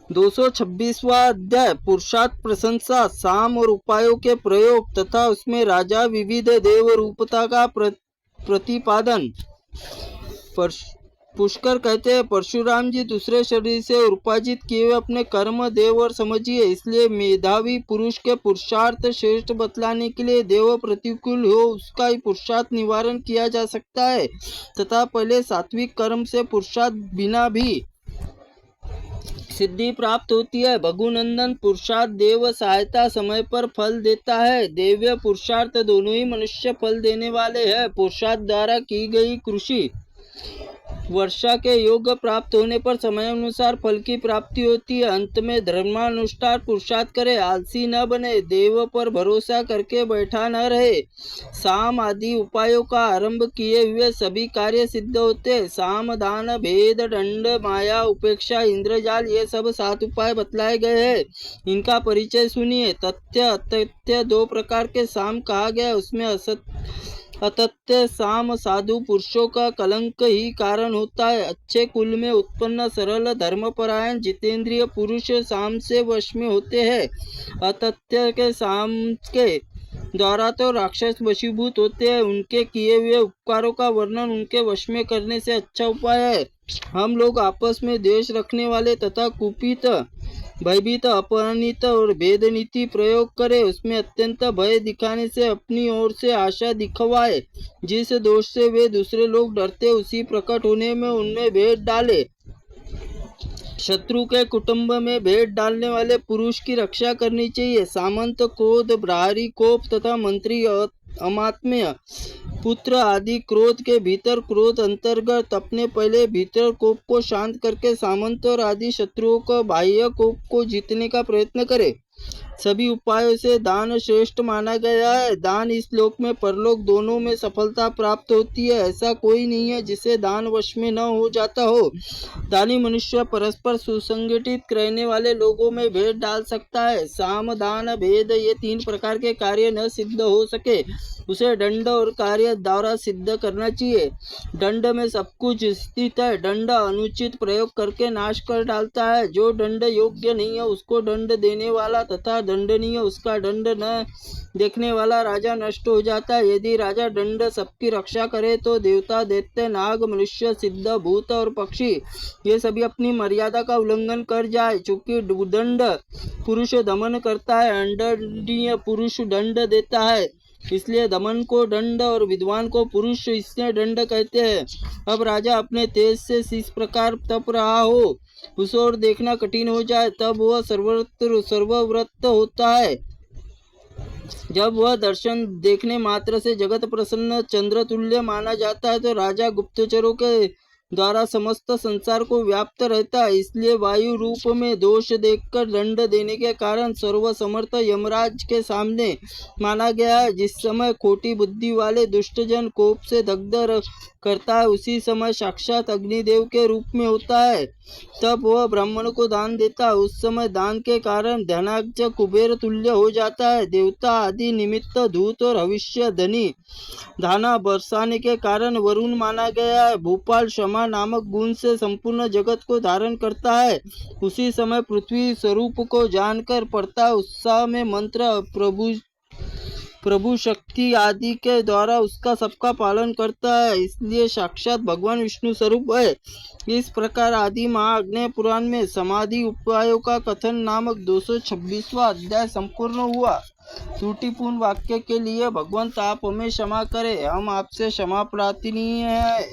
226वां अध्याय पुरुषार्थ प्रशंसा, साम और उपायों के प्रयोग तथा उसमें राजा विविध देव रूपता का प्रतिपादन। पुष्कर कहते हैं, परशुराम जी दूसरे शरीर से उपार्जित किए हुए अपने कर्म देव और समझिए, इसलिए मेधावी पुरुष के पुरुषार्थ श्रेष्ठ बतलाने के लिए देव प्रतिकूल हो उसका ही पुरुषार्थ निवारण किया जा सकता है तथा पहले सात्विक कर्म से पुरुषार्थ बिना भी सिद्धि प्राप्त होती है। भगुनंदन पुरुषार्थ देव सहायता समय पर फल देता है। देव्य पुरुषार्थ दोनों ही मनुष्य फल देने वाले हैं। पुरुषार्थ द्वारा की गई कृषि वर्षा के योग प्राप्त होने पर समय अनुसार फल की प्राप्ति होती है। अंत में धर्मानुष्ठान पुरुषार्थ करे, आलसी न बने, देव पर भरोसा करके बैठा न रहे। साम आदि उपायों का आरंभ किए हुए सभी कार्य सिद्ध होते। साम दान भेद दंड माया उपेक्षा इंद्रजाल ये सब 7 उपाय बतलाए गए हैं। इनका परिचय सुनिए। तथ्य अतथ्य 2 प्रकार के साम कहा गया। उसमें अतथ्य साम साधु पुरुषों का कलंक ही कारण होता है। अच्छे कुल में उत्पन्न सरल धर्मपरायण जितेंद्रिय पुरुष साम से वश में होते हैं। अतथ्य के साम के द्वारा तो राक्षस वशीभूत होते हैं। उनके किए हुए उपकारों का वर्णन उनके वश में करने से अच्छा उपाय है। हम लोग आपस में द्वेष रखने वाले तथा कुपित भयभीत अपमानित और भेद नीति प्रयोग करे, उसमें अत्यंत भय दिखाने से अपनी ओर से आशा दिखवाए। जिस दोष से वे दूसरे लोग डरते उसी प्रकट होने में उनमें भेद डाले। शत्रु के कुटुंब में भेद डालने वाले पुरुष की रक्षा करनी चाहिए। सामंत क्रोध प्रहरी कोप तथा मंत्री अमात्म्य पुत्र आदि क्रोध के भीतर क्रोध अंतर्गत अपने पहले भीतर कोप को शांत करके सामंत और आदि शत्रुओं को बाह्य कोप को जीतने का प्रयत्न करे। सभी उपायों से दान श्रेष्ठ माना गया है। दान इस लोक में परलोक दोनों में सफलता प्राप्त होती है। ऐसा कोई नहीं है जिसे दान वश में न हो जाता हो। दानी मनुष्य परस्पर सुसंगठित रहने वाले लोगों में भेद डाल सकता है। साम दान भेद ये 3 प्रकार के कार्य न सिद्ध हो सके उसे दंड और कार्य द्वारा सिद्ध करना चाहिए। दंड में सब कुछ स्थित है। दंड अनुचित प्रयोग करके नाश कर डालता है। जो दंड योग्य नहीं है उसको दंड देने वाला तथा दंडनीय उसका दंड न देखने वाला राजा नष्ट हो जाता है। यदि राजा दंड सबकी रक्षा करे तो देवता दैत्य नाग मनुष्य सिद्ध भूत और पक्षी ये सभी अपनी मर्यादा का उल्लंघन कर जाए। चूंकि दंड पुरुष दमन करता है, अंडनीय पुरुष दंड देता है, इसलिए दमन को दंड और विद्वान को पुरुष इसने दंड कहते हैं। अब राजा अपने तेज से इस प्रकार तप रहा हो, उस ओर देखना कठिन हो जाए, तब वह सर्वव्रत होता है। जब वह दर्शन देखने मात्र से जगत प्रसन्न चंद्र तुल्य माना जाता है तो राजा गुप्तचरों के द्वारा समस्त संसार को व्याप्त रहता है। इसलिए वायु रूप में दोष देखकर दंड देने के कारण सर्व समर्थ यमराज के सामने माना गया है। जिस समय खोटी बुद्धि वाले दुष्टजन कोप से दग्ध करता है उसी समय साक्षात अग्निदेव के रूप में होता है। तब वह ब्राह्मण को दान देता है। उस समय दान के कारण धनाढ्य कुबेर तुल्य हो जाता है। देवता आदि निमित्त धूत और भविष्य धनी दाना बरसाने के कारण वरुण माना गया है। भोपाल क्षमा नामक गुण से संपूर्ण जगत को धारण करता है। उसी समय पृथ्वी स्वरूप को जानकर पड़ता उत्साह में मंत्र प्रभु शक्ति आदि के द्वारा उसका सबका पालन करता है, इसलिए साक्षात भगवान विष्णु स्वरूप है। इस प्रकार आदि महाअग्नि पुराण में समाधि उपायों का कथन नामक 226वां अध्याय संपूर्ण हुआ। त्रुटिपूर्ण वाक्य के लिए भगवंत आप हमें क्षमा करें, हम आपसे क्षमा प्रार्थनीय है।